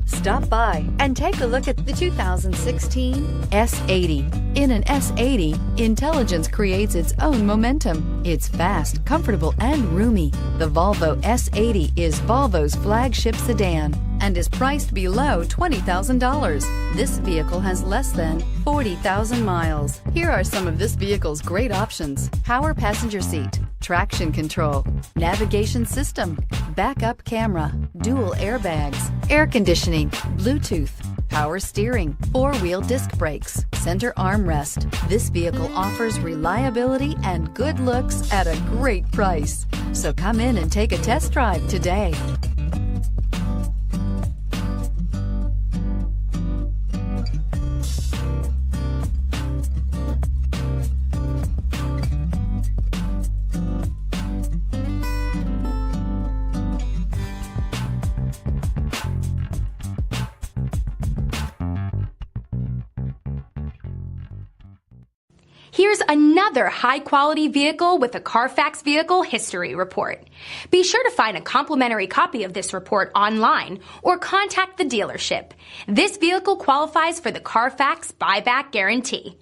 Stop by and take a look at the 2016 S80. In an S80, intelligence creates its own momentum. It's fast, comfortable, and roomy. The Volvo S80 is Volvo's flagship sedan and is priced below $20,000. This vehicle has less than 40,000 miles. Here are some of this vehicle's great options: power passenger seat, traction control, navigation system, backup camera, dual airbags, air conditioning, Bluetooth, power steering, four-wheel disc brakes, center armrest. This vehicle offers reliability and good looks at a great price. So come in and take a test drive today. Here's another high-quality vehicle with a Carfax Vehicle History Report. Be sure to find a complimentary copy of this report online or contact the dealership. This vehicle qualifies for the Carfax Buyback Guarantee.